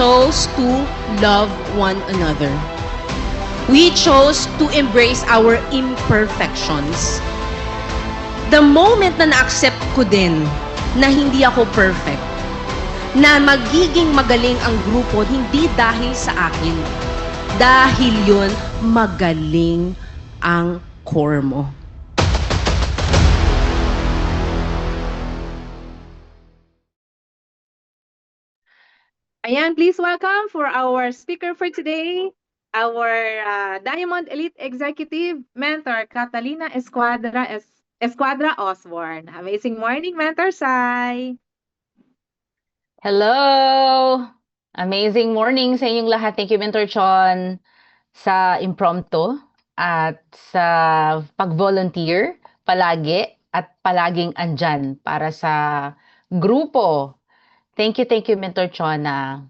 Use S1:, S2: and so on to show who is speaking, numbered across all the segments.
S1: chose to love one another. We chose to embrace our imperfections. The moment na na-accept ko din na hindi ako perfect, na magiging magaling ang grupo hindi dahil sa akin, dahil yun magaling ang core mo.
S2: Ayan, please welcome for our speaker for today, our Diamond Elite Executive Mentor, Catalina Esquadra Osborne. Amazing morning, Mentor Sai!
S3: Hello! Amazing morning sa inyong lahat. Thank you, Mentor Chon, sa impromptu at sa pag-volunteer palagi at palaging andyan para sa grupo. Thank you, Mentor Chona.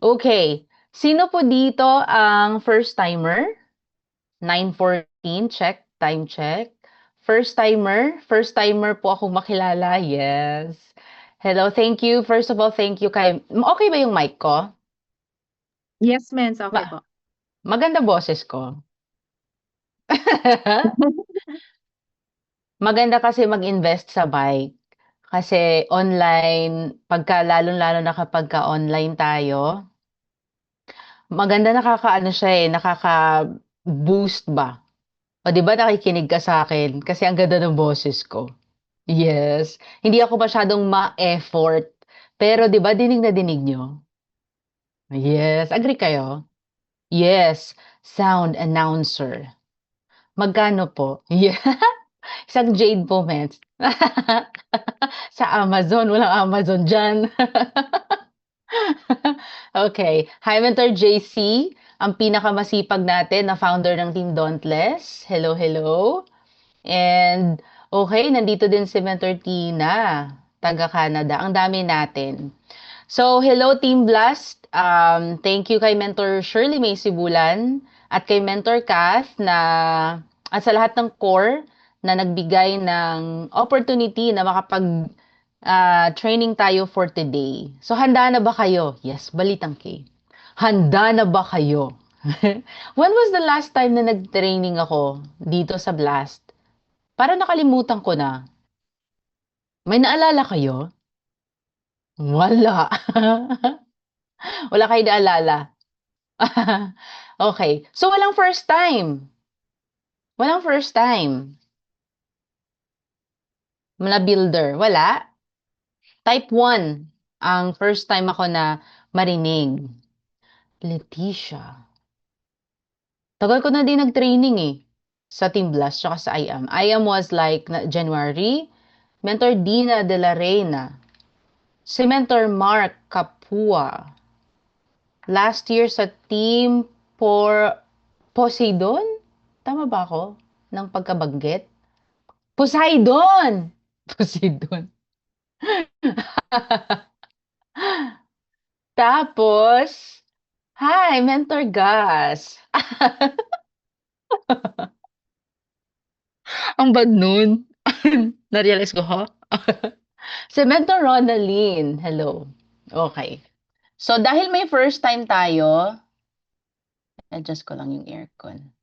S3: Okay, sino po dito ang first-timer? 9:14, check, time check. First-timer po akong makilala, yes. Hello, thank you. First of all, thank you kay... Okay ba yung mic ko?
S2: Yes, Mens. Okay po.
S3: Maganda boses ko. Maganda kasi mag-invest sa bike. Kasi online, lalong-lalo na kapagka online tayo, maganda nakakaano siya nakaka-boost ba? O 'di ba nakikinig ka sa akin kasi ang ganda ng boses ko. Yes, hindi ako masyadong ma-effort, pero 'di ba dinig na dinig niyo? Yes, agree kayo? Yes, sound announcer. Magkano po? Yeah. Isang jade po, Mets. Sa Amazon, walang Amazon diyan. Okay. Hi, Mentor JC, ang pinakamasipag natin na founder ng Team Dauntless. Hello, hello. And okay, nandito din si Mentor Tina, taga Canada. Ang dami natin. So, hello Team Blast. Thank you kay Mentor Shirley May Sibulan at kay Mentor Kath at sa lahat ng core na nagbigay ng opportunity na makapag training tayo for today. So, handa na ba kayo? Yes, Balitang K. Handa na ba kayo? When was the last time na nag-training ako dito sa Blast? Para nakalimutan ko na. May naalala kayo? Wala. Wala kayo naalala. Okay. So, walang first time. Walang first time. Na builder. Wala. Type 1 ang first time ako na marinig. Leticia. Tagal ko na din nag-training sa Team Blast tsaka sa IAM. IAM was like January. Mentor Dina de la Reina. Si Mentor Mark Kapua. Last year sa Team Poseidon? Tama ba ako? Ng pagkabanggit? Poseidon! Poseidon. Tapos, hi, Mentor Gas. Ang bad nun. Na-realize ko, ha? Si Mentor Ronaline. Hello. Okay. So, dahil may first time tayo, adjust ko lang yung aircon.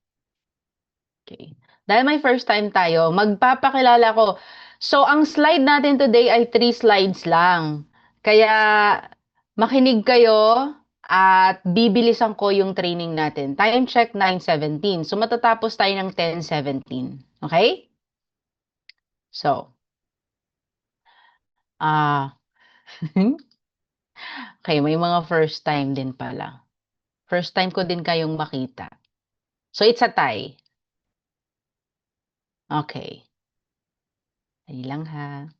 S3: Okay. Dahil may first time tayo, magpapakilala ko. So, ang slide natin today ay 3 slides lang. Kaya, makinig kayo at bibilisan ko yung training natin. Time check 9:17. So, matatapos tayo ng 10:17. Okay? So, okay, may mga first time din pala. First time ko din kayong makita. So, it's a tie. Okay. Dali lang ha.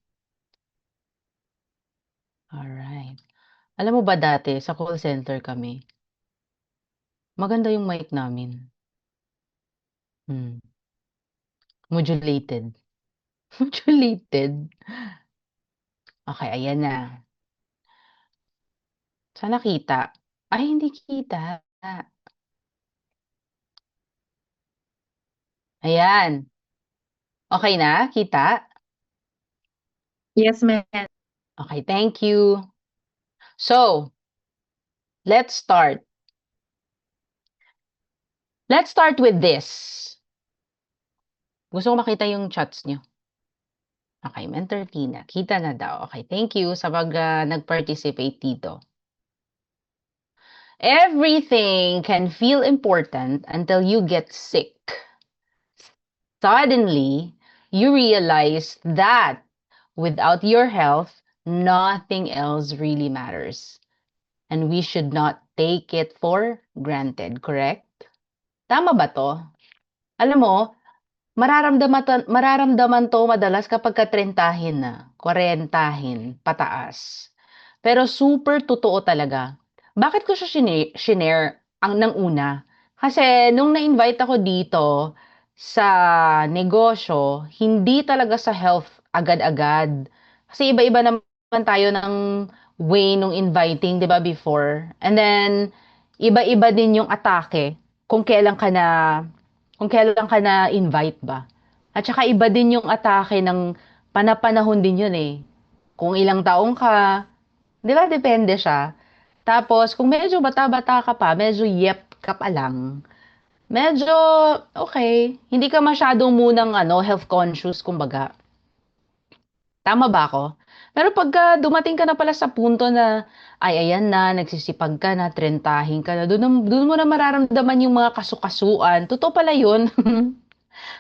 S3: Alright. Alam mo ba dati, sa call center kami, maganda yung mic namin. Modulated. Modulated? Okay, ayan na. Sana kita. Ay, hindi kita. Ayan. Okay na? Kita?
S2: Yes, Mens.
S3: Okay, thank you. So, Let's start. Let's start with this. Gusto ko makita yung chats niyo. Okay, Mentor Tina, kita na daw. Okay, thank you sa nag-participate dito. Everything can feel important until you get sick. Suddenly, you realize that without your health, nothing else really matters. And we should not take it for granted, correct? Tama ba to? Alam mo, mararamdaman to madalas kapag ka-trentahin na, 40 pataas. Pero super totoo talaga. Bakit ko siya shinare ng una? Kasi nung na-invite ako dito sa negosyo, hindi talaga sa health agad-agad. Kasi iba-iba naman tayo ng way nung inviting, 'di ba, before. And then iba-iba din yung atake kung kailan ka na invite ba. At saka iba din yung atake ng panapanahon din yun eh. Kung ilang taong ka, 'di ba, depende siya. Tapos, kung medyo bata-bata ka pa, medyo yep ka pa lang, medyo okay, hindi ka masyadong munang health conscious kumbaga. Tama ba ako? Pero pagka dumating ka na pala sa punto na, ay ayan na, nagsisipag ka na, trentahin ka na, doon mo na mararamdaman yung mga kasukasuan. Totoo pala yun.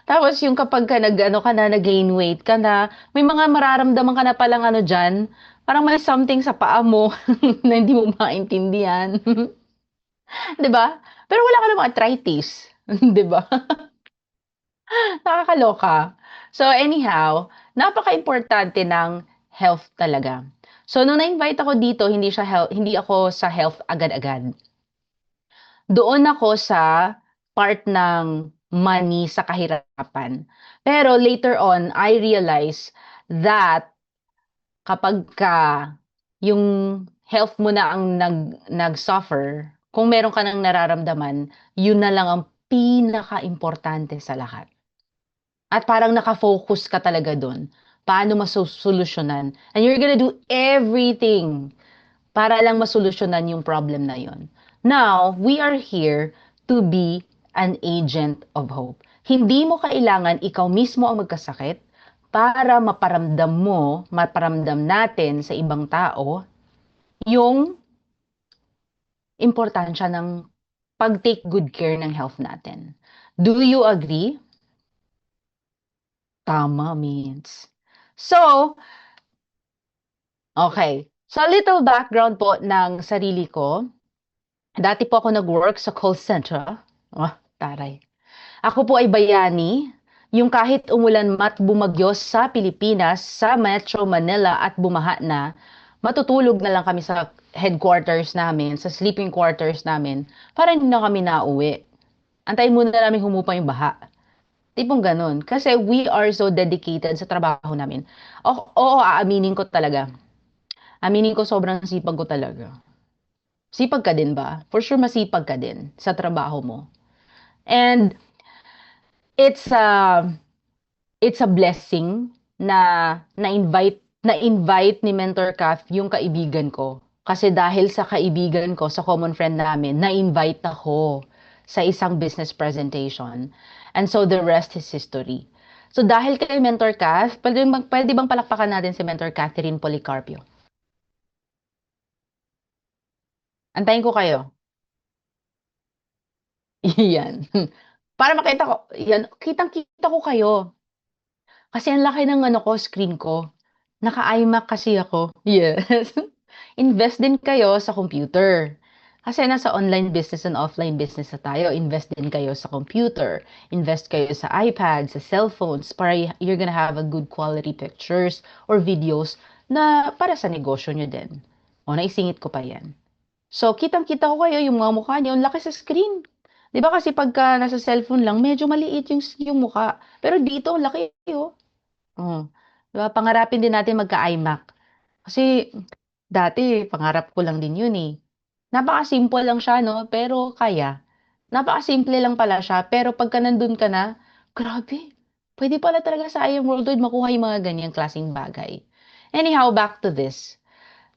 S3: Tapos yung kapag ka nag-gain weight ka na, may mga mararamdaman ka na palang dyan, parang may something sa paa mo na hindi mo maintindihan. 'Di ba? Pero wala ka namang arthritis. 'Di ba? Nakakaloka. So anyhow, napaka-importante ng health talaga. So nung na-invite ako dito, hindi ako sa health agad-agad. Doon ako sa part ng money sa kahirapan. Pero later on, I realized that kapag yung health mo na ang nag-suffer, kung meron ka nang nararamdaman, yun na lang ang pinaka-importante sa lahat. At parang naka-focus ka talaga dun. Paano masosolusyonan. And you're gonna do everything para lang masolusyonan yung problem na yun. Now, we are here to be an agent of hope. Hindi mo kailangan ikaw mismo ang magkasakit para maparamdam natin sa ibang tao yung importansya ng pag-take good care ng health natin. Do you agree? Tama, means. So, okay. So, a little background po ng sarili ko. Dati po ako nag-work sa call center. Oh, taray. Ako po ay bayani, yung kahit umulan mat bumagyo sa Pilipinas, sa Metro Manila at bumaha na, matutulog na lang kami sa headquarters namin, sa sleeping quarters namin, para hindi na kami nauwi. Antayin muna namin humupa yung baha. Tipong ganun. Kasi we are so dedicated sa trabaho namin. Oo, aaminin ko talaga. Aminin ko, sobrang sipag ko talaga. Sipag ka din ba? For sure, masipag ka din sa trabaho mo. And it's a blessing na na-invite ni Mentor Kath yung kaibigan ko. Kasi dahil sa kaibigan ko, sa common friend namin, na-invite ako sa isang business presentation. And so the rest is history. So dahil kay Mentor Kath, pwede bang palakpakan natin si Mentor Catherine Policarpio? Antayin ko kayo. Yan. Para makita ko, yan, kitang-kita ko kayo. Kasi ang laki ng screen ko. Naka-iMac kasi ako. Yes. Invest din kayo sa computer. Kasi nasa online business and offline business na tayo. Invest din kayo sa computer. Invest kayo sa iPad, sa cellphones, para you're gonna have a good quality pictures or videos na para sa negosyo nyo din. O, naisingit ko pa yan. So, kitang-kita ko kayo, yung mga mukha nyo, ang laki sa screen. 'Di ba kasi pagka nasa cellphone lang, medyo maliit yung mukha. Pero dito, ang laki, oh. Oh. 'Di ba? Pangarapin din natin magka-iMac. Kasi dati, pangarap ko lang din yun eh. Napaka-simple lang siya, no? Pero kaya. Napaka-simple lang pala siya. Pero pagka nandun ka na, grabe. Pwede pala talaga sa I Am Worldwide makuha yung mga ganyang klaseng bagay. Anyhow, back to this.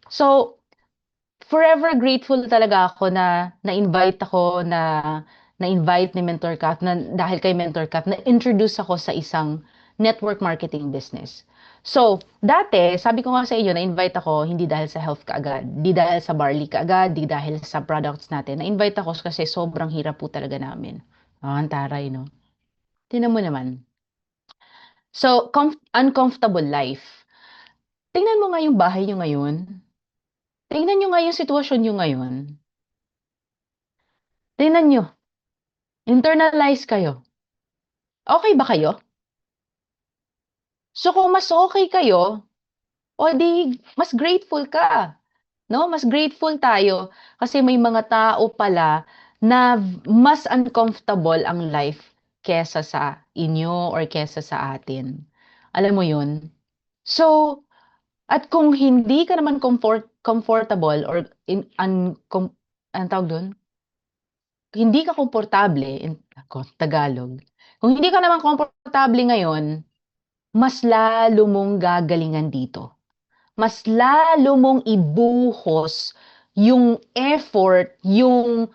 S3: So, forever grateful talaga ako na na-invite ako na-invite ni Mentor Kat na dahil kay Mentor Kat na-introduce ako sa isang network marketing business. So, dati, sabi ko nga sa inyo, na-invite ako hindi dahil sa health kaagad, di dahil sa barley kaagad, di dahil sa products natin. Na-invite ako kasi sobrang hirap po talaga namin. Ang taray, no? Tingnan mo naman. So, uncomfortable life. Tingnan mo nga yung bahay nyo ngayon. Tingnan nyo nga yung sitwasyon nyo ngayon. Tingnan nyo. Internalize kayo. Okay ba kayo? So, kung mas okay kayo, o di, mas grateful ka. No? Mas grateful tayo kasi may mga tao pala na mas uncomfortable ang life kesa sa inyo or kesa sa atin. Alam mo yun? So, at kung hindi ka naman comfortable or anong tawag doon? Hindi ka komportable, Tagalog. Kung hindi ka naman komportable ngayon, mas lalo mong gagalingan dito. Mas lalo mong ibuhos yung effort, yung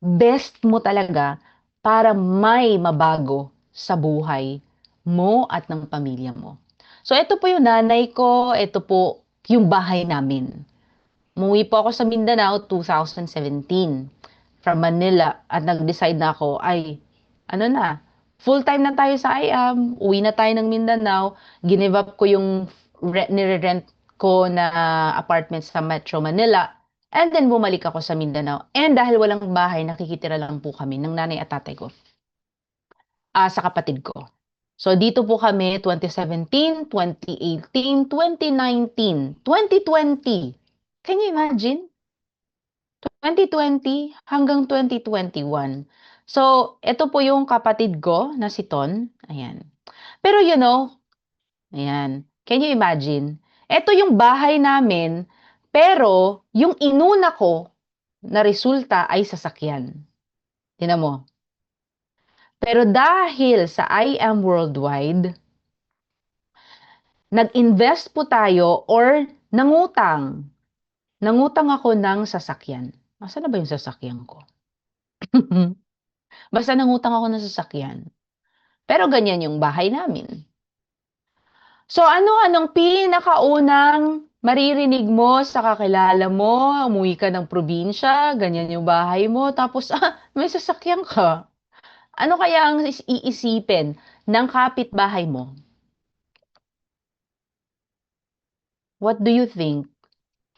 S3: best mo talaga para may mabago sa buhay mo at ng pamilya mo. So, ito po yung nanay ko, ito po yung bahay namin. Umuwi po ako sa Mindanao 2017 from Manila at nag-decide na ako, ay, ano na, full-time na tayo sa IAM, uwi na tayo ng Mindanao, give up ko yung nire-rent ko na apartment sa Metro Manila, and then bumalik ako sa Mindanao. And dahil walang bahay, nakikitira lang po kami ng nanay at tatay ko, sa kapatid ko. So, dito po kami 2017, 2018, 2019, 2020. Can you imagine? 2020 hanggang 2021. So, ito po yung kapatid ko na si Ton. Ayan. Pero ayan. Can you imagine? Ito yung bahay namin, pero yung inuna ko na resulta ay sasakyan. Tingnan mo. Pero dahil sa I Am Worldwide, nag-invest po tayo or nangutang. Nangutang ako ng sasakyan. Nasaan na ba yung sasakyan ko? Basta nangutang ako ng sasakyan. Pero ganyan yung bahay namin. So anong pinakaunang maririnig mo sa kakilala mo? Umuwi ka ng probinsya, ganyan yung bahay mo, tapos may sasakyan ka. Ano kaya ang iisipin ng kapitbahay mo? What do you think?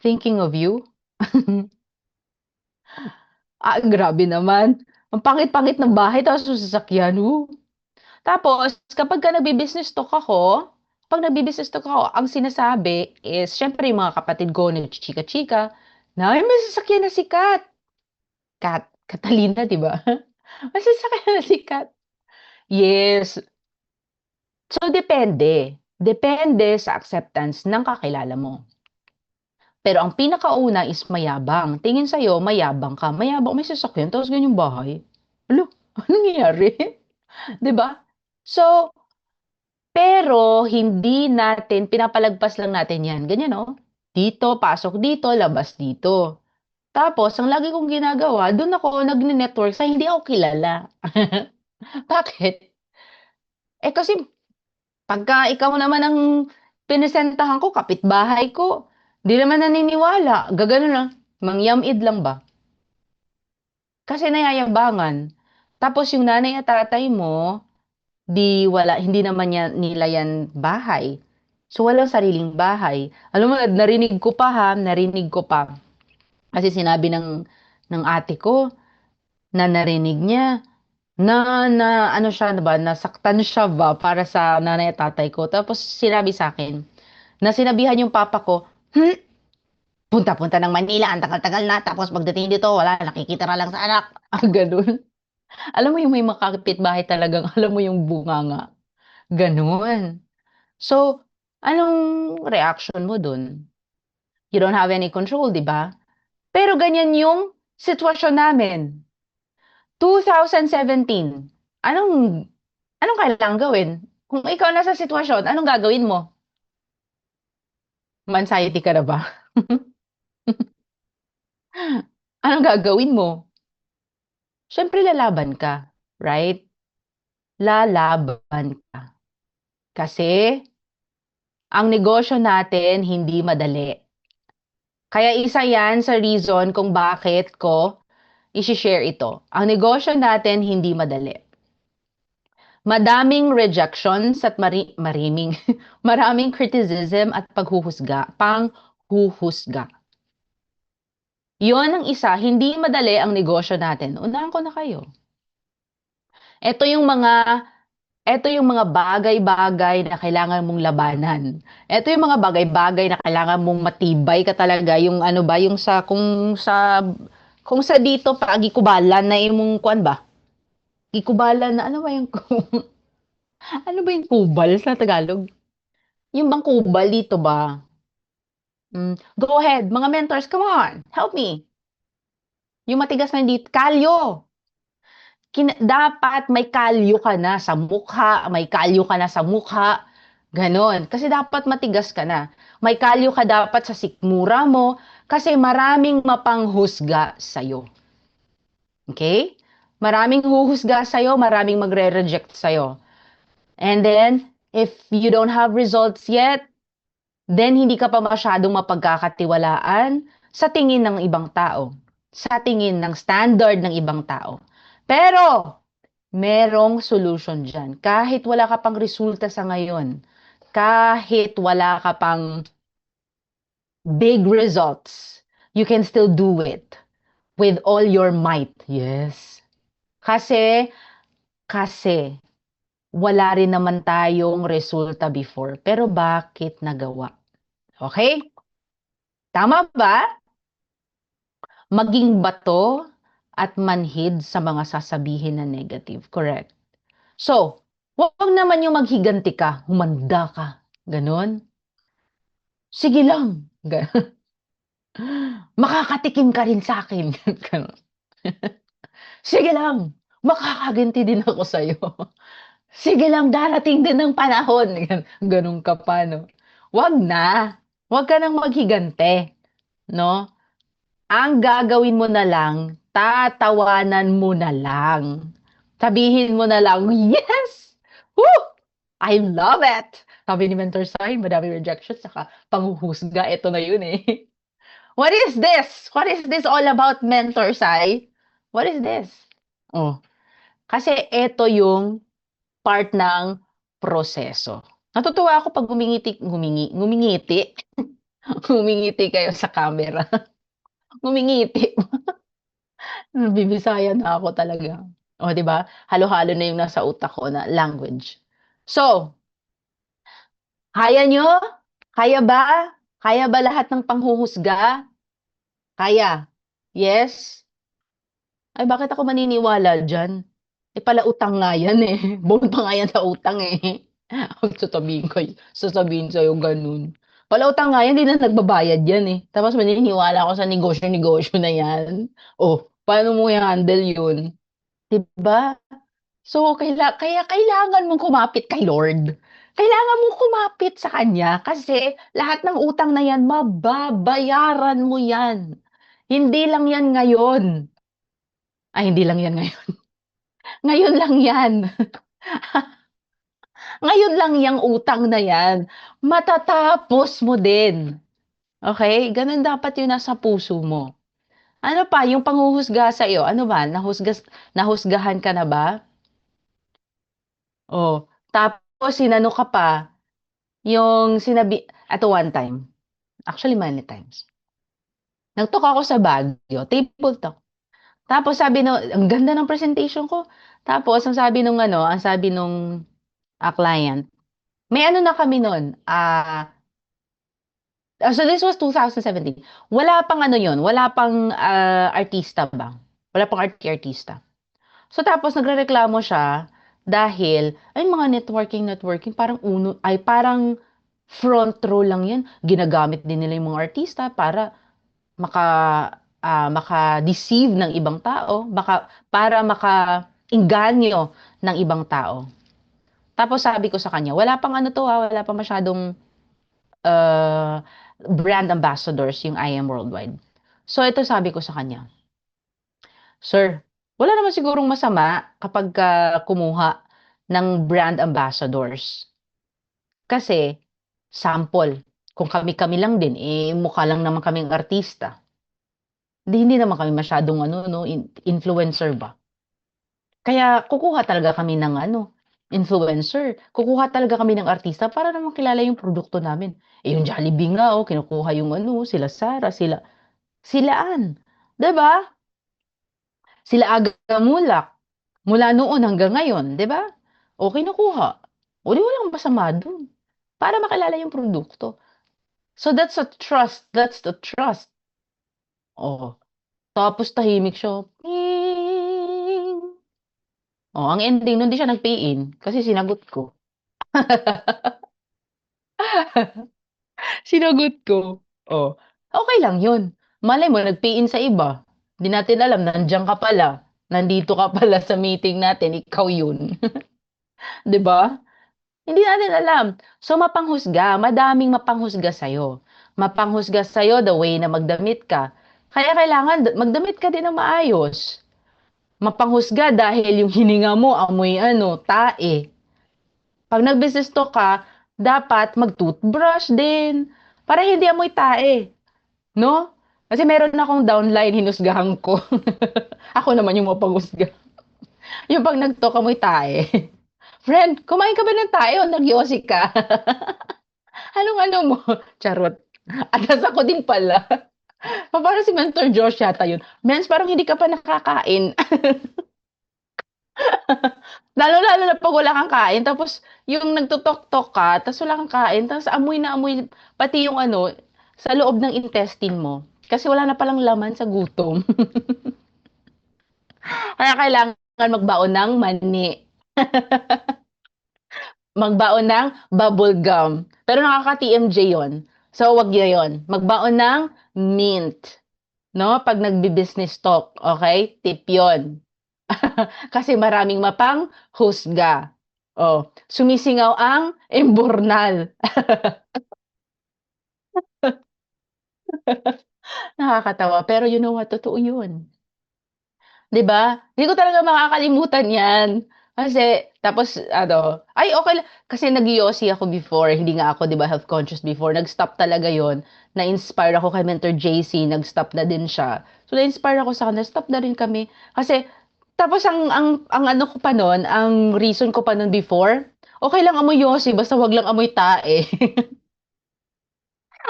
S3: Thinking of you? Grabe naman. Ang pangit-pangit ng bahay, tapos yung sasakyan. Tapos, kapag nagbi-business talk ako, ang sinasabi is, syempre, yung mga kapatid ko, nagchichika-chika, na, ay, may sasakyan na si Kat. Catalina, di ba? May sasakyan na si Kat. Yes. So, depende. Depende sa acceptance ng kakilala mo. Pero ang pinakauna is mayabang. Tingin sa'yo, mayabang ka. Mayabang, may sasakyan, tapos ganyan yung bahay. Alo, anong nangyayari? 'Di ba? So, pero hindi natin, pinapalagpas lang natin yan. Ganyan, no? Dito, pasok dito, labas dito. Tapos, ang lagi kong ginagawa, doon ako nagne-network sa hindi ako kilala. Bakit? Kasi, pagka ikaw naman ang pinesentahan ko, kapitbahay ko, di naman naniniwala. Gagano lang, mangyamid lang ba? Kasi nayayabangan. Tapos, yung nanay at tatay mo, hindi naman nila yan bahay. So, walang sariling bahay. Alam mo, narinig ko pa. Kasi sinabi ng ate ko, na narinig niya, ano siya ba, nasaktan siya ba para sa nanay at tatay ko. Tapos sinabi sa akin, na sinabihan yung papa ko, punta-punta ng Manila, ang tagal-tagal na, tapos pagdating dito, wala, nakikita na lang sa anak. Ganun. Alam mo yung may makakapitbahay talagang, alam mo yung bunganga. Ganun. So, anong reaction mo dun? You don't have any control, di ba? Pero ganyan yung sitwasyon namin. 2017. Anong kailangang gawin? Kung ikaw nasa sitwasyon, anong gagawin mo? Anxiety ka na ba? Anong gagawin mo? Siyempre lalaban ka, right? Lalaban ka. Kasi ang negosyo natin hindi madali. Kaya isa yan sa reason kung bakit ko isi-share ito. Ang negosyo natin hindi madali. Madaming rejections at mariming, maraming criticism at panghuhusga. Yon ang isa, hindi madali ang negosyo natin. Unahan ko na kayo. Ito yung mga bagay-bagay na kailangan mong labanan. Ito yung mga bagay-bagay na kailangan mong matibay ka talaga. Yung ano ba, yung sa, kung sa dito pa, gikubalan na imong, kuan ba? Gikubalan na, ano ba yung, ano ba yung kubal sa Tagalog? Yung bang kubal dito ba? Go ahead, mga mentors, come on, help me. Yung matigas na dito, kalyo. Dapat may kalyo ka na sa mukha, may kalyo ka na sa mukha, ganon. Kasi dapat matigas ka na. May kalyo ka dapat sa sikmura mo, kasi maraming mapanghusga sa'yo. Okay? Maraming huhusga sa'yo, maraming magre-reject sa'yo. And then, if you don't have results yet, then hindi ka pa masyadong mapagkakatiwalaan sa tingin ng ibang tao, sa tingin ng standard ng ibang tao. Pero, merong solution dyan. Kahit wala ka pang resulta sa ngayon, kahit wala ka pang big results, you can still do it with all your might. Yes. Kasi wala rin naman tayong resulta before. Pero bakit nagawa? Okay? Tama ba? Maging bato at manhid sa mga sasabihin na negative. Correct. So, wag naman yung maghiganti ka, humanda ka. Ganon. Sige lang. Makakatikim ka rin sa akin. Ganon. Sige lang. Makakaganti din ako sa'yo. Sige lang, darating din ng panahon. Ganon ka pa, no? Wag na. Wag ka nang maghigante. No? Ang gagawin mo na lang, tatawanan mo na lang. Sabihin mo na lang, yes! Woo! I love it! Sabi ni Mentor Sai, madami rejection, saka panghuhusga. Ito na yun eh. What is this? What is this all about, Mentor Sai? What is this? Oh, kasi ito yung part ng proseso. Natutuwa ako pag ngumingiti. Ngumingiti kayo sa camera. Ngumingiti. Bibisaya na ako talaga. O, di ba? Halo-halo na yung nasa utak ko na language. So, kaya nyo? Kaya ba? Kaya ba lahat ng panghuhusga? Kaya. Yes? Ay, bakit ako maniniwala dyan? Eh, pala utang nga yan eh. Bukod pa nga yan sa utang eh. Sasabihin sa'yo ganun. Pala utang nga yan, hindi na nagbabayad yan eh. Tapos maniniwala ako sa negosyo-negosyo na yan. Oh, paano mo i-handle yun? Diba? So, kaya kailangan mong kumapit kay Lord. Kailangan mong kumapit sa Kanya kasi lahat ng utang na yan, mababayaran mo yan. Hindi lang yan ngayon. Ay, hindi lang yan ngayon. Ngayon lang yan. Ngayon lang yung utang na yan. Matatapos mo din. Okay? Ganun dapat yung nasa puso mo. Ano pa, yung panghuhusga sa iyo, ano ba? Nahusgahan ka na ba? Oh, tapos sinano ka pa, yung sinabi, at one time, actually many times. Nagtalk ako sa Baguio, table talk. Tapos sabi no, ang ganda ng presentation ko. Tapos ang sabi nung client, may ano na kami noon, so this was 2017. Wala pang ano yon, wala pang artista ba? Wala pang artista. So tapos nagrereklamo siya dahil ay mga networking parang front row lang 'yan. Ginagamit din nila yung mga artista para maka-deceive ng ibang tao, para maka-engganyo ng ibang tao. Tapos sabi ko sa kanya, wala pang ano to wala pang masyadong brand ambassadors yung I Am Worldwide. So, ito sabi ko sa kanya, "Sir, wala naman sigurong masama kapagka kumuha ng brand ambassadors. Kasi sample, kung kami-kami lang din, eh, mukha lang naman kaming artista. Hindi naman kami masyadong ano 'no, influencer ba. Kaya kukuha talaga kami ng ano, influencer. Kukuha talaga kami ng artista para naman kilala yung produkto namin. Eh, yung Jollibee nga, oh, kinukuha yung ano, sila Sarah, sila Ann, 'di ba? Sila Aga Mulak, mula noon hanggang ngayon, 'di ba? O kinukuha. O di walang masama dun, para makilala yung produkto. So that's the trust. Oh, tapos tahimik siya, "Ping." Oh, ang ending nun 'di siya nag-pay in kasi sinagot ko. Sinagot ko. Oh, okey lang yun. Malay mo nag-pay in sa iba, 'di natin alam nandiyan ka pala, nandito ka pala sa meeting natin, ikaw yun, 'di ba? Hindi natin alam. So mapanghusga, madaming mapanghusga sa'yo. Mapanghusga sa'yo the way na magdamit ka. Kaya kailangan magdamit ka din ng maayos. Mapanghusga dahil yung hininga mo amoy ano, tae. 'Pag nag-business talk ka, dapat mag-toothbrush din, para hindi amoy tae, 'no? Kasi meron akong downline hinusgahan ko. Ako naman yung mapanghusga. Yung 'pag nag-talk amoy tae. "Friend, kumain ka ba ng tae o nagyosi ka?" Anong ano mo? Charot. Atas ako din pala. Parang si Mentor Josh yata yun. Mens, parang hindi ka pa nakakain. Lalo-lalo na 'pag wala kang kain tapos yung nagto-talk-talk ka tapos wala kang kain tapos amoy na amoy pati yung ano, sa loob ng intestine mo. Kasi wala na palang laman sa gutom. Kaya kailangan magbaon ng mani, magbaon ng bubble gum. Pero nakaka-TMJ yun. So, wag niyo yun. Magbaon ng mint, 'no, 'pag nagbi-business talk, okey? Tip yun. Kasi maraming mapanghusga. Oh, sumisingaw ang imburnal. Nakakatawa, pero you know what, totoo yun. 'Di ba? Hindi ko talaga makakalimutan 'yan. Kasi tapos ano, ay okey lang kasi nag-yosi ako before, hindi nga ako 'di ba health conscious before, nag-stop talaga yon. Na-inspire ako kay Mentor JC, nag-stop na din siya. So na-inspire ako sa kanya, stop na rin kami. Kasi tapos ang ano ko pa nun, ang reason ko pa nun before, okey lang amoy yosi basta wag lang amoy tae.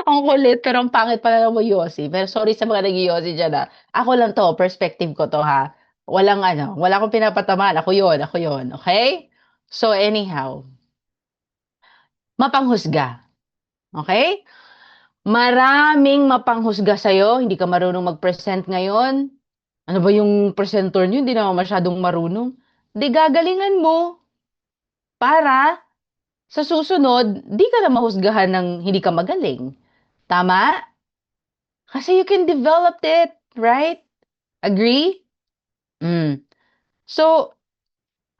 S3: Ang kulit pero ang pangit pala ng yosi. Pero sorry sa mga nag-yosi diyan, ako lang 'to, perspective ko 'to, ha. Walang ano, wala akong pinapatamaan, ako 'yun, okey? So anyhow, mapanghusga, okey? Maraming mapanghusga sa'yo, hindi ka marunong mag-present ngayon. Ano ba yung presenter niyo, hindi naman masyadong marunong. 'Di gagalingan mo para sa susunod, 'di ka na mahusgahan ng hindi ka magaling, tama? Kasi you can develop it, right? Agree? Hmm. So,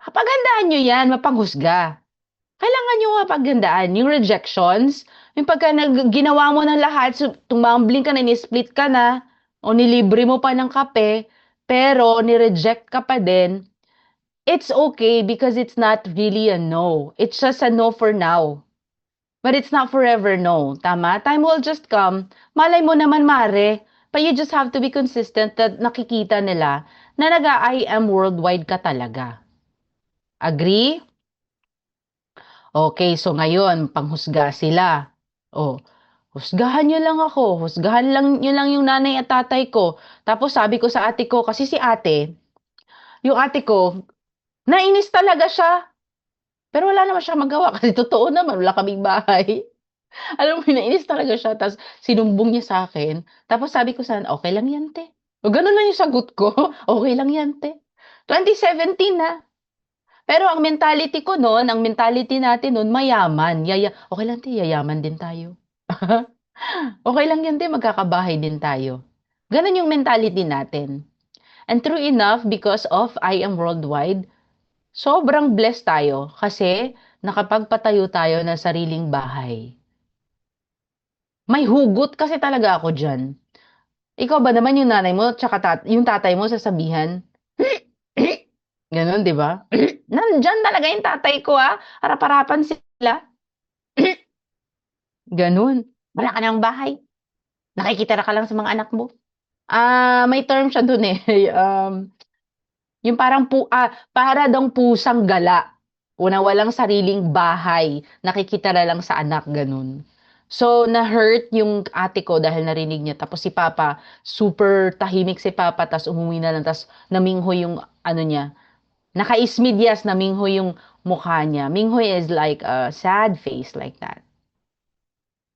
S3: paghandaan niyo 'yan, mapanghusga. Kailangan niyo nga paghandaan yung rejections, yung pagka ginawa mo ng lahat, so tumambling ka na, ni-split ka na, o nilibre mo pa ng kape, pero ni-reject ka pa din, it's okay because it's not really a no. It's just a no for now. But it's not forever no, tama? Time will just come. Malay mo naman mare, but you just have to be consistent that nakikita nila na nag-I am worldwide ka talaga. Agree? Okay, so ngayon panghusga sila. Oh, husgahan niyo lang ako, husgahan lang niyo lang yung nanay at tatay ko. Tapos sabi ko sa ate ko, kasi si ate, yung ate ko, nainis talaga siya. Pero wala naman siyang magawa kasi totoo naman, wala kaming bahay. Alam mo, nainis talaga siya tapos sinumbong niya sa'kin. Tapos sabi ko sana, "Okey lang 'yan 'te." O gano'n lang yung sagot ko, "Okey lang 'yan 'te." 2017 na. Pero ang mentality ko no'n, ang mentality natin no'n mayaman, "Okey lang 'te, yayaman din tayo." "Okey lang 'yan 'te, magkakabahay din tayo." Gano'n yung mentality natin. And true enough, because of I Am Worldwide, sobrang blessed tayo kasi nakapagpatayo tayo ng sariling bahay. May hugot kasi talaga ako diyan. Ikaw ba naman yung nanay mo tsaka yung tatay mo sasabihan, gano'n, 'di ba? "Nandiyan talaga yung tatay ko, harap-harapan sila." Gano'n. "Wala ka ng bahay, nakikitira ka lang sa mga anak mo." May term siya dun, eh, yung para daw pusang gala o na walang sariling bahay, nakikitira lang sa anak, gano'n. So, na-hurt yung ate ko dahil narinig niya tapos si papa, super tahimik si papa ta's umuwi na lang ta's naminghoy yung ano niya, nakaismedyas, naminghoy yung mukha niya. Minghoy is like a sad face like that.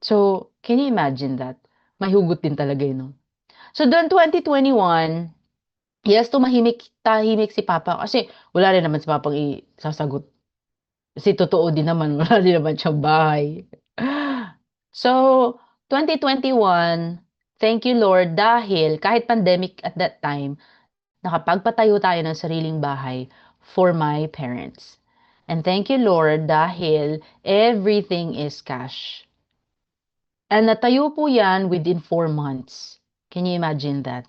S3: So, can you imagine that? May hugot din talaga yun 'no? So, doon 2021, yes, tahimik si papa kasi wala rin naman si papang sasagot. Kasi totoo din naman wala din naman siyang bahay. So, 2021, thank you Lord dahil kahit pandemic at that time, nakapagpatayo tayo ng sariling bahay for my parents. And thank you Lord dahil everything is cash. And natayo po yan within 4 months. Can you imagine that?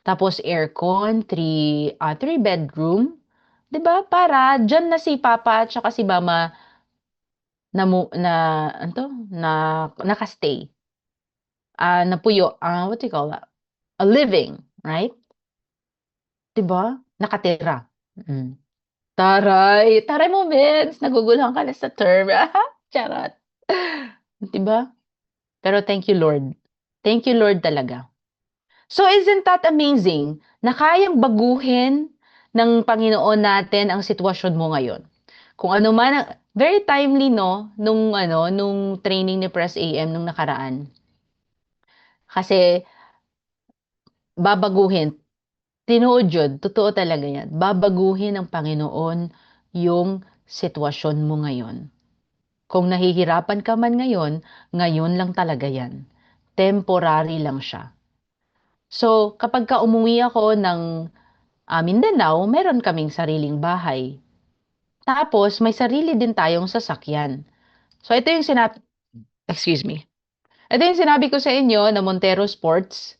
S3: Tapos aircon, three bedroom. 'Di ba para diyan na si papa at saka si mama na ano 'to, naka-stay. Napuyo, what do you call that? A living, right? 'Di ba? Nakatira. Mm. Taray! Taray mo, Vince, naguguluhan ka na sa term. Charot. 'Di ba? Pero thank you Lord. Thank you Lord talaga. So isn't that amazing na kayang baguhin ng Panginoon natin ang sitwasyon mo ngayon? Kung ano man very timely 'no, nung training ni Press AM nung nakaraan. Kasi babaguhin, tinuod yun, totoo talaga yan. Babaguhin ng Panginoon yung sitwasyon mo ngayon. Kung nahihirapan ka man ngayon, ngayon lang talaga yan. Temporary lang siya. So, kapag ka umuwi ako ng Mindanao, meron kaming sariling bahay. Tapos, may sarili din tayong sasakyan. So, excuse me. Ito yung sinabi ko sa inyo na Montero Sports,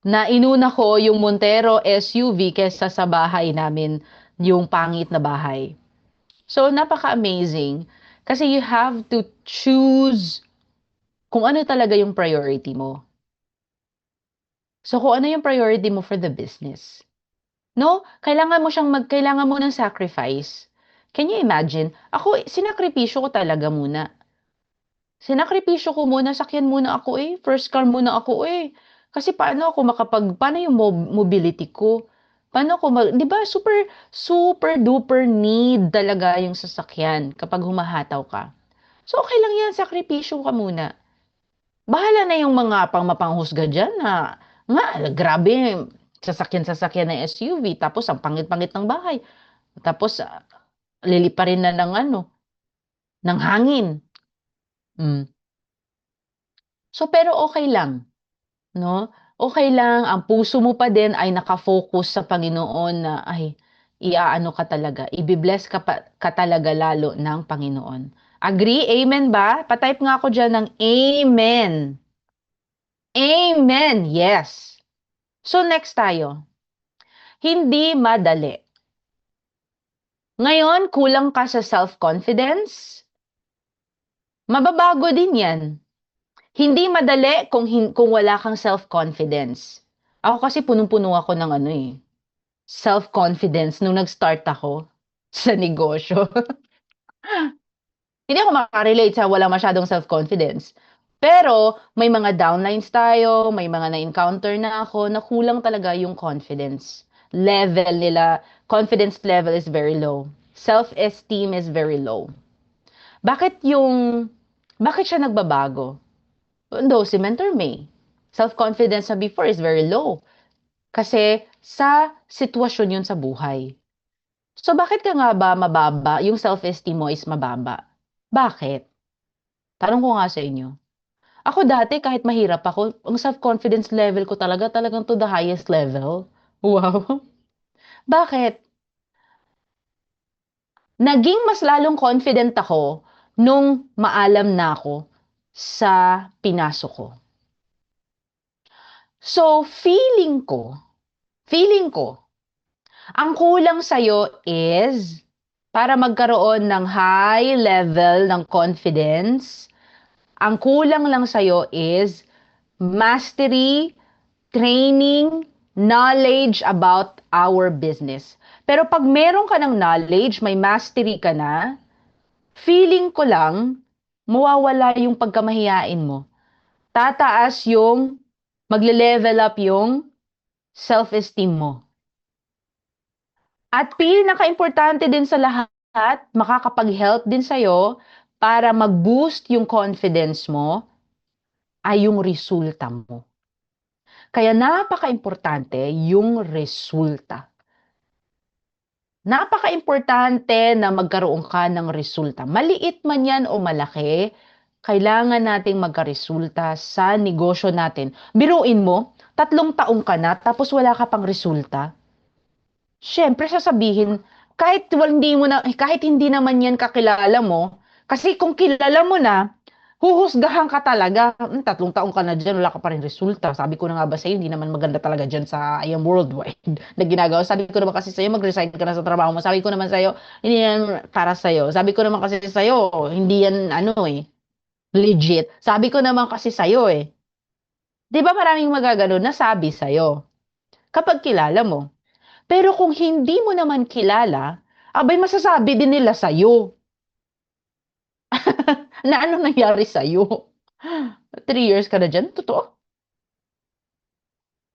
S3: na inuna ko yung Montero SUV kesa sa bahay namin, yung pangit na bahay. So, napaka-amazing. Kasi you have to choose kung ano talaga yung priority mo. So, kung ano yung priority mo for the business. No? Kailangan mo ng sacrifice. Can you imagine? Ako, sinakripisyo ko talaga muna. Sinakripisyo ko muna, sakyan muna ako first car muna ako Kasi paano yung mobility ko? Paano ako 'di ba super, super duper need talaga yung sasakyan kapag humahataw ka. So, okay lang yan, sakripisyo ka muna. Bahala na yung mga mapanghusga diyan na, nga grabe sasakyan na SUV tapos ang pangit-pangit ng bahay. Tapos, liliparin na ng ng hangin. Hmm. So, pero okay lang, 'no? Okay lang, ang puso mo pa din ay naka-focus sa Panginoon na, ay, iaano ka talaga, ibi-bless ka talaga lalo ng Panginoon. Agree? Amen ba? Pa-type nga ako diyan ng amen. Amen, yes. So, next tayo. Hindi madali. Ngayon, kulang ka sa self-confidence? Mababago din 'yan. Hindi madali kung wala kang self-confidence. Ako kasi punong-puno ako ng self-confidence nung nag-start ako sa negosyo. Hindi ako maka-relate sa walang masyadong self-confidence. Pero may mga downlines tayo, may mga na-encounter na ako na kulang talaga yung confidence level nila. Confidence level is very low. Self-esteem is very low. Bakit siya nagbabago? Though si Mentor May, self-confidence na before is very low. Kasi sa sitwasyon yun sa buhay. So bakit ka nga ba mababa, yung self-esteem mo is mababa? Bakit? Tanong ko nga sa inyo. Ako dati kahit mahirap ako, ang self-confidence level ko talagang to the highest level. Wow. Bakit? Naging mas lalong confident ako nung maalam na ako sa pinasok ko. So, feeling ko, ang kulang sa'yo is para magkaroon ng high level ng confidence, ang kulang lang sa'yo is mastery, training, knowledge about our business. Pero pag meron ka ng knowledge, may mastery ka na, feeling ko lang, mawawala yung pagkamahiyain mo. Tataas yung, magle-level up yung self-esteem mo. At pinaka-importante din sa lahat, makakapag-help din sa'yo para mag-boost yung confidence mo, ay yung resulta mo. Kaya napaka-importante yung resulta. Napaka-importante na magkaroon ka ng resulta. Maliit man yan o malaki, kailangan nating magkaresulta sa negosyo natin. Biruin mo, 3 taong ka na, tapos wala ka pang resulta. Siyempre, sasabihin, kahit hindi naman yan kakilala mo, kasi kung kilala mo na, huhusgahan ka talaga. 3 taong ka na dyan, wala ka pa rin resulta. Sabi ko na nga ba sa'yo, hindi naman maganda talaga dyan sa I am worldwide na ginagawa. Sabi ko naman kasi sa'yo, mag-resign ka na sa trabaho mo. Sabi ko naman sa'yo, hindi yan para sa'yo. Sabi ko naman kasi sa'yo, hindi yan legit. Sabi ko naman kasi sa'yo eh. Di ba maraming magagano na sabi sa'yo kapag kilala mo. Pero kung hindi mo naman kilala, abay masasabi din nila sa'yo na ano nangyari sa'yo. 3 years ka na dyan, totoo?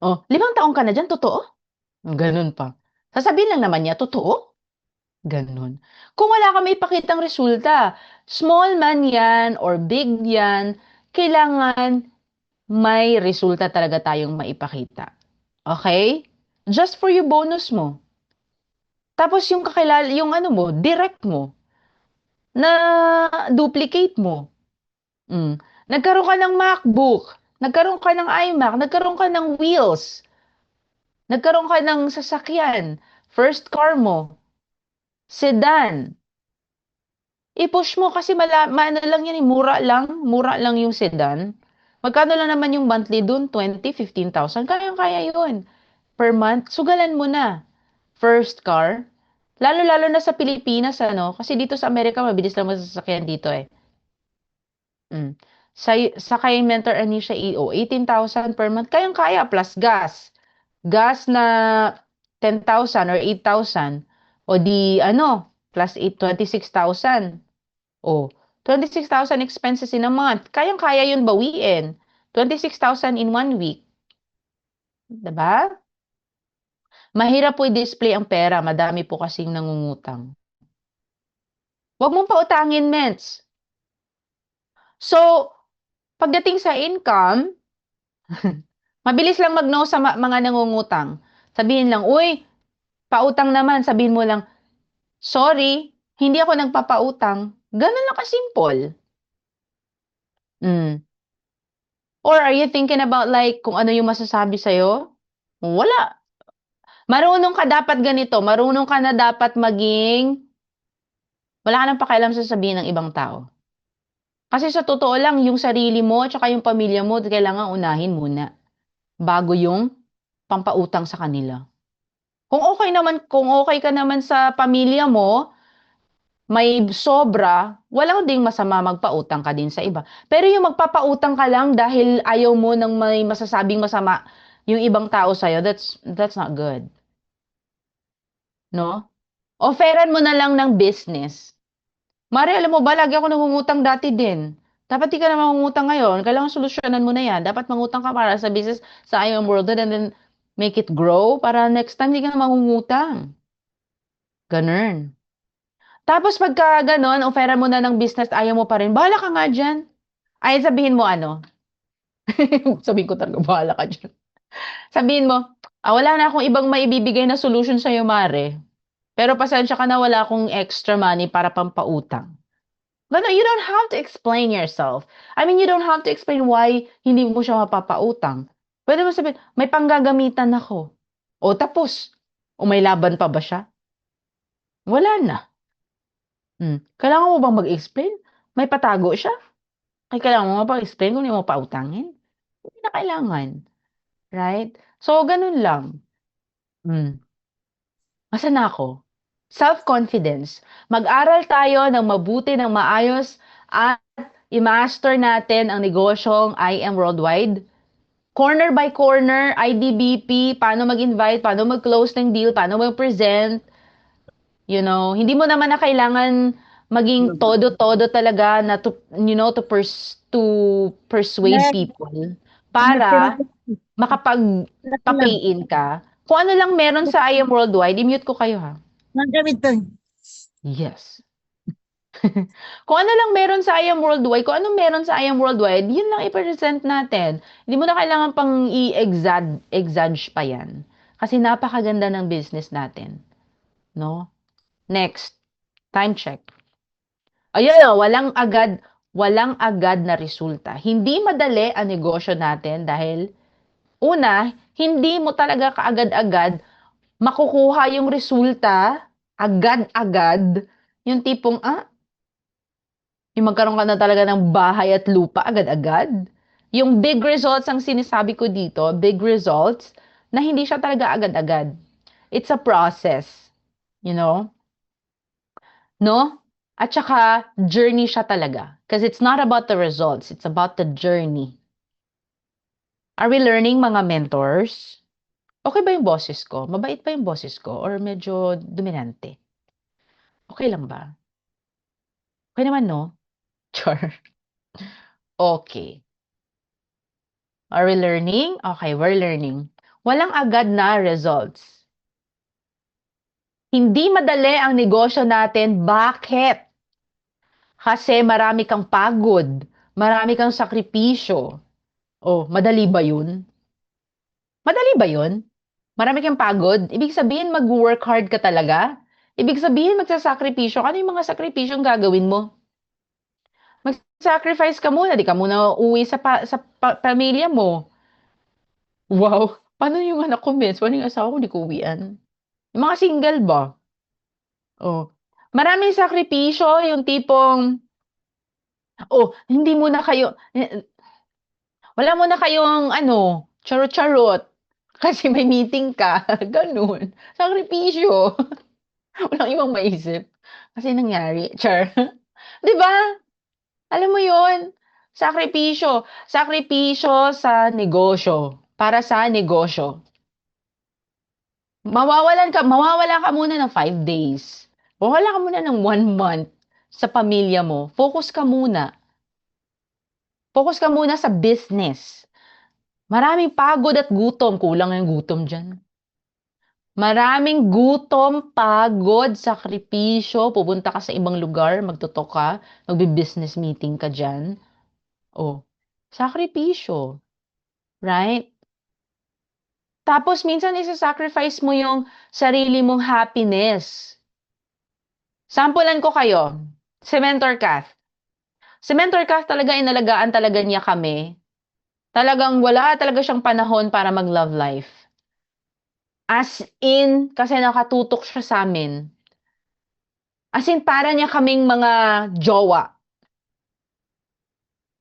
S3: Oh, 5 taong ka na dyan, totoo? Ganun pa. Sasabihin lang naman niya, totoo? Ganun. Kung wala ka may ipakitang resulta, small man yan or big yan, kailangan may resulta talaga tayong maipakita. Okay? Just for yung bonus mo. Tapos yung yung direct mo, na duplicate mo. Nagkaroon ka ng MacBook, nagkaroon ka ng iMac, nagkaroon ka ng wheels, nagkaroon ka ng sasakyan, first car mo, sedan. I-push mo kasi maano lang yan, mura lang yung sedan. Magkano lang naman yung monthly dun? 20, 15,000. Kayang-kaya yun. Per month, sugalan mo na. First car. Lalo-lalo na sa Pilipinas, kasi dito sa Amerika, mabilis lang masasakyan dito eh. Mm. Sa kay Mentor Anisha EO, 18,000 per month. Kayang-kaya plus gas. Gas na 10,000 or 8,000. O di plus 26,000. O 26,000 expenses in a month. Kayang-kaya yun bawiin. 26,000 in 1 week. 'Di ba? Mahirap po i-display ang pera. Madami po kasing nangungutang. Huwag mong pautangin, mens. So, pagdating sa income, mabilis lang mag-no sa mga nangungutang. Sabihin lang, uy, pautang naman. Sabihin mo lang, sorry, hindi ako nagpapautang. Ganun lang ka-simple. Or are you thinking about like kung ano yung masasabi sa'yo? Wala. Marunong ka dapat ganito. Marunong ka na dapat wala ka nang pakialam sa sabihin ng ibang tao. Kasi sa totoo lang, yung sarili mo at saka yung pamilya mo, kailangan unahin muna. Bago yung pampautang sa kanila. Kung okay ka naman sa pamilya mo, may sobra, walang ding masama magpautang ka din sa iba. Pero yung magpapautang ka lang dahil ayaw mo ng may masasabing masama yung ibang tao sa'yo, that's not good. No? Offeran mo na lang ng business. Mari, alam mo ba, lagi ako nangungutang dati din. Dapat di ka na mangungutang ngayon. Kailangan solusyonan mo na yan. Dapat mangutang ka para sa business sa I Am World and then make it grow para next time di ka na mangungutang. Ganun. Tapos pagka ganon, offeran mo na ng business, ayaw mo pa rin, bahala ka nga dyan. Ay, sabihin mo sabihin ko talaga, bahala ka dyan. Sabihin mo, wala na akong ibang maibibigay na solution sa'yo, Mare. Pero pasensya ka na, wala akong extra money para pampautang. Ganon, you don't have to explain yourself. I mean, you don't have to explain why hindi mo siya mapapautang. Pwede mo sabihin, may panggagamitan ako. O tapos, o may laban pa ba siya? Wala na. Kailangan mo bang mag-explain? May patago siya? Kailangan mo pa explain kung hindi mo pautangin? Hindi na kailangan. right? So, ganun lang. Hmm. Asan na ako? Self-confidence. Mag-aral tayo ng mabuti, ng maayos, at i-master natin ang negosyong I Am Worldwide. Corner by corner, IDBP, paano mag-invite, paano mag-close ng deal, paano mag-present. Hindi mo naman na kailangan maging todo-todo talaga na to persuade people para makapag-pay in ka. Kung ano lang meron sa I Am Worldwide, i-mute ko kayo ha. Yes. Kung ano lang meron sa I Am Worldwide, kung ano meron sa I Am Worldwide, yun lang i-present natin. Hindi mo na kailangan pang i-exage pa yan. Kasi napakaganda ng business natin. No? Next, time check. Ayun, walang agad na resulta. Hindi madali ang negosyo natin dahil una, hindi mo talaga kaagad-agad makukuha yung resulta agad-agad. Yung tipong, yung magkaroon ka na talaga ng bahay at lupa agad-agad. Yung big results ang sinasabi ko dito, big results, na hindi siya talaga agad-agad. It's a process. You know? No? At saka, journey siya talaga. Because it's not about the results, it's about the journey. Are we learning, mga mentors? Okay ba yung boses ko? Mabait ba yung boses ko? Or medyo dominante? Okay lang ba? Okay naman, no? Char. Okay. Are we learning? Okay, we're learning. Walang agad na results. Hindi madali ang negosyo natin. Bakit? Kasi marami kang pagod. Marami kang sakripisyo. Oh, madali ba yun? Madali ba yun? Marami kang pagod? Ibig sabihin mag-work hard ka talaga? Ibig sabihin magsasakripisyo ka? Ano yung mga sakripisyong gagawin mo? Mag-sacrifice ka muna. Di ka muna uuwi sa pamilya mo. Wow! Paano yung anak ko, miss? Paano yung asawa ko, di ko uwian? Yung mga single ba? Oh. Maraming sakripisyo, yung tipong, hindi muna kayo, wala muna kayong, charot-charot. Kasi may meeting ka. Ganun. Sakripisyo. Walang ibang maisip. Kasi nangyari. Char. Di ba? Alam mo yon. Sakripisyo. Sakripisyo sa negosyo. Para sa negosyo. Mawawala ka muna ng 5 days. Mawawala ka muna ng 1 month sa pamilya mo. Focus ka muna. Focus ka muna sa business. Maraming pagod at gutom. Kulang yung gutom dyan. Maraming gutom, pagod, sakripisyo. Pupunta ka sa ibang lugar, magtutok ka, magbi-business meeting ka dyan. Sakripisyo. Right? Tapos minsan isa-sacrifice mo yung sarili mong happiness. Sampulan ko kayo. Si Mentor Kath. Si Mentor Kath talaga inalagaan talaga niya kami. Talagang wala talaga siyang panahon para mag-love life. As in, kasi nakatutok siya sa amin. As in, para niya kaming mga jowa.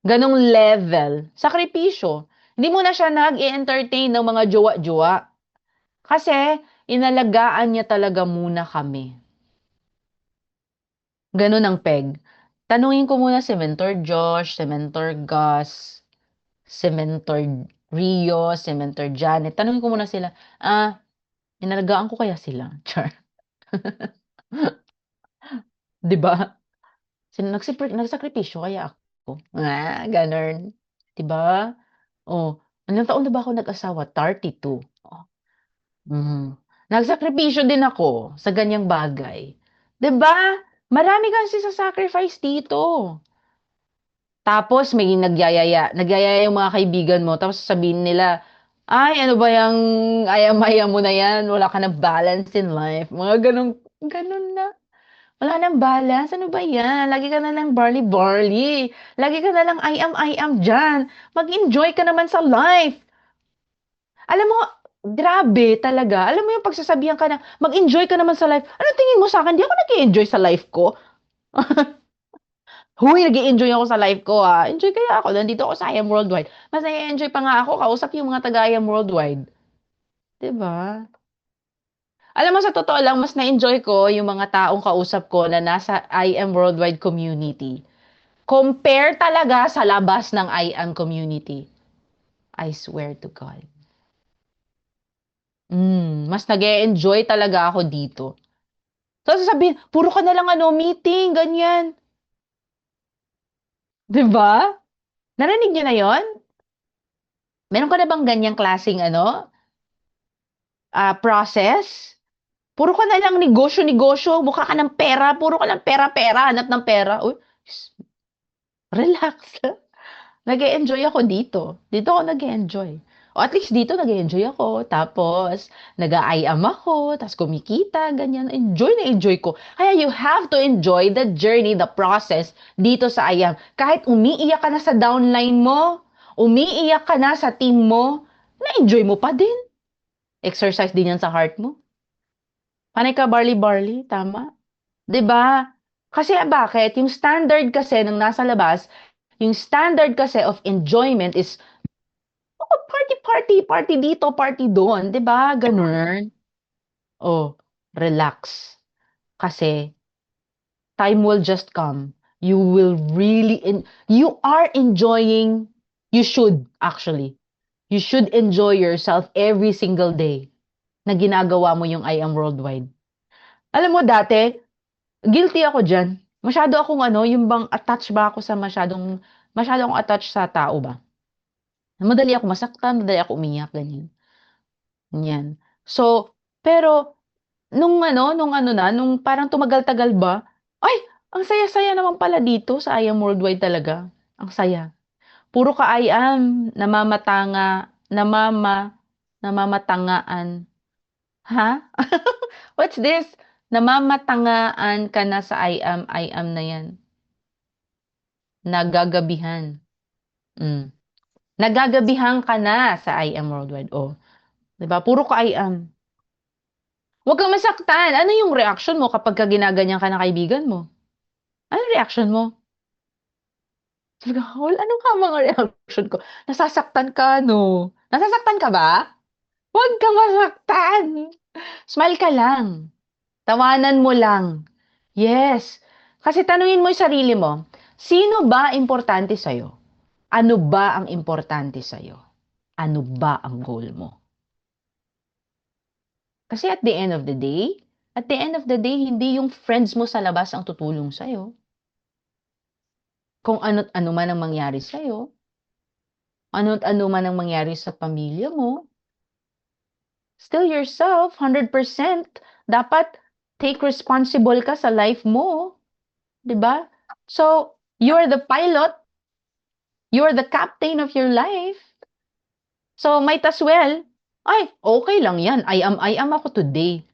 S3: Ganong level. Sakripisyo. Hindi mo na siya nag-i-entertain ng mga jowa-jowa. Kasi, inalagaan niya talaga muna kami. Ganon ang peg. Tanungin ko muna si Mentor Josh, si Mentor Gus, si Mentor Rio, si Mentor Janet. Tanungin ko muna sila, inalagaan ko kaya sila? Char. 'Di ba? Nagsakripisyo kaya ako. Ganon. 'Di ba? Ilang taon na ba ako nag-asawa? 32. Nagsakripisyo din ako sa ganyang bagay. 'Di ba? Marami kasi sa sacrifice dito. Tapos may nagyayaya yung mga kaibigan mo, tapos sabihin nila, ay, ano ba yung ayam-ayam mo na yan? Wala ka ng balance in life. Mga ganun na. Wala nang balance. Ano ba yan? Lagi ka na lang barley-barley. Lagi ka na lang ayam-ayam dyan. Mag-enjoy ka naman sa life. Alam mo, grabe talaga. Alam mo yung pagsasabihan ka na, mag-enjoy ka naman sa life. Ano tingin mo sa akin? Di ako nag-enjoy sa life ko. Huy, nag-e-enjoy ako sa life ko, ah. Enjoy kaya ako. Nandito ako sa I Am Worldwide. Mas nag-e-enjoy pa nga ako kausap yung mga taga I Am Worldwide. 'Di ba? Alam mo, sa totoo lang, mas na-enjoy ko yung mga taong kausap ko na nasa I Am Worldwide community. Compare talaga sa labas ng I Am community. I swear to God. Mas nag-e-enjoy talaga ako dito. So, sasabihin, puro ka na lang meeting, ganyan. 'Di ba? Narinig niyo na yon? Meron ka na bang ganyang klaseng process? Puro ka na lang negosyo-negosyo, mukha ka ng pera, puro ka ng pera-pera, hanap ng pera. Uy, relax. Nag-e-enjoy ako dito. Dito ako nag-e-enjoy. O at least dito nag-e-enjoy ako. Tapos, nag-a-IAM ako. Tapos kumikita, ganyan. Enjoy na enjoy ko. Kaya you have to enjoy the journey, the process dito sa IAM. Kahit umiiyak ka na sa downline mo, umiiyak ka na sa team mo, na-enjoy mo pa din. Exercise din yan sa heart mo. Panay ka barley-barley, tama? 'Di ba? Kasi bakit? Yung standard kasi ng nasa labas, yung standard kasi of enjoyment is, oh, party, party, party dito, party doon, 'di ba? Ganun. Oh, relax. Kasi time will just come. You will really you are enjoying, you should actually. You should enjoy yourself every single day na ginagawa mo yung I Am Worldwide. Alam mo dati, guilty ako diyan. Masyado akong yung bang attached ba ako sa masyado akong attached sa tao ba. Madali ako masaktan, madali ako umiyak, ganyan. Ganyan. So, pero nung parang tumagal-tagal ba, ay, ang saya-saya naman pala dito sa I Am Worldwide talaga. Ang saya. Puro ka I Am, namamatangaan. Ha? What's this? Namamatangaan ka na sa I am na yan. Nagagabihan. Mm. Nagagabihan ka na sa I Am Worldwide. Oh, 'di ba? Puro ka I Am. Huwag kang masaktan. Ano yung reaction mo kapag ka ginaganyan ka ng kaibigan mo? Ano reaction mo? Sabi ko, "Hol, ano nga mga reaction ko? Nasasaktan ka, no? Nasasaktan ka ba? Huwag kang masaktan. Smile ka lang. Tawanan mo lang. Yes. Kasi tanungin mo yung sarili mo, sino ba importante sa'yo? Ano ba ang importante sa'yo? Ano ba ang goal mo? Kasi at the end of the day, hindi yung friends mo sa labas ang tutulong sa'yo. Kung ano't ano man ang mangyari sa'yo, ano't ano man ang mangyari sa pamilya mo, still yourself, 100%. Dapat take responsible ka sa life mo. 'Di ba? So, you're the pilot, you're the captain of your life. So, might as well, ay, okay lang yan. I am ako today.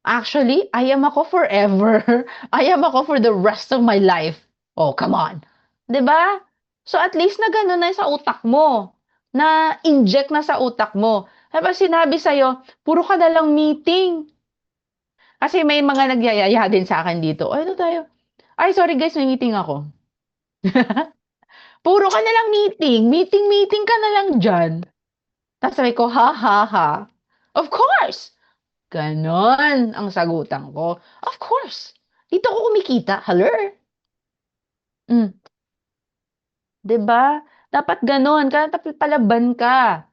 S3: Actually, I am ako forever. I am ako for the rest of my life. Oh, come on. 'Di ba? So at least na gano'n na sa utak mo. Na inject na sa utak mo. Kapag sinabi sa'yo, puro ka na lang meeting. Kasi may mga nagyayaya din sa akin dito. Ay, ano tayo? Ay, sorry guys, may meeting ako. Puro ka na lang meeting. Meeting ka na lang dyan. Tapos sabi ko, ha, ha, ha. Of course! Ganon ang sagutan ko. Of course. Dito ako kumikita. Hello? Mm. 'Di ba? Dapat ganon. Kaya dapat palaban ka.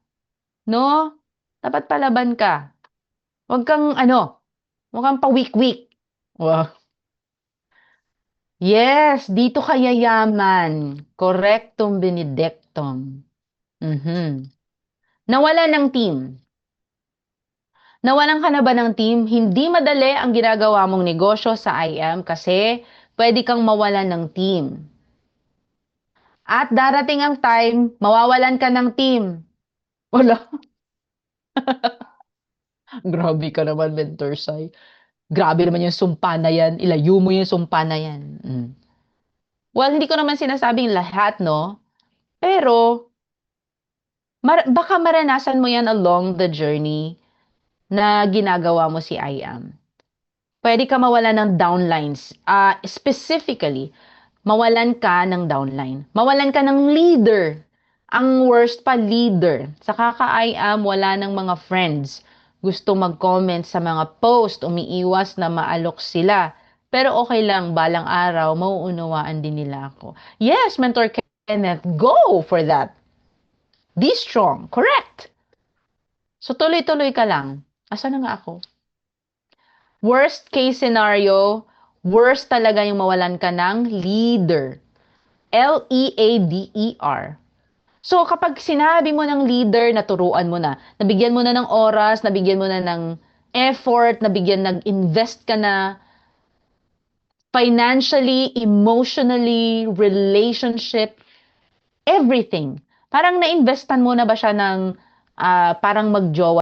S3: No? Dapat palaban ka. Huwag kang huwag kang pawik-wik. Wow. Yes, dito ka yayaman. Correctum benedictum. Mhm. Nawalan ng team. Nawalan ka na ba ng team? Hindi madali ang ginagawa mong negosyo sa IM kasi pwede kang mawalan ng team. At darating ang time, mawawalan ka ng team. Wala. Grabe ka naman, Mentor Sai. Grabe naman yung sumpa na yan. Ilayo mo yung sumpa na yan. Well, hindi ko naman sinasabing lahat, no? Pero, baka maranasan mo yan along the journey na ginagawa mo si IAM. Pwede ka mawala ng downlines. Specifically, mawalan ka ng downline. Mawalan ka ng leader. Ang worst pa, leader. Sa kaka-I am, wala ng mga friends. Gusto mag-comment sa mga post, umiiwas na maalok sila. Pero okay lang, balang araw, mauunawaan din nila ako. Yes, Mentor Kenneth, go for that. Be strong. Correct. So, tuloy-tuloy ka lang. Asa na nga ako? Worst case scenario, worst talaga yung mawalan ka ng leader. Leader. So, kapag sinabi mo ng leader, naturuan mo na, nabigyan mo na ng oras, nabigyan mo na ng effort, nag-invest ka na, financially, emotionally, relationship, everything. Parang na-investan mo na ba siya ng parang magjowa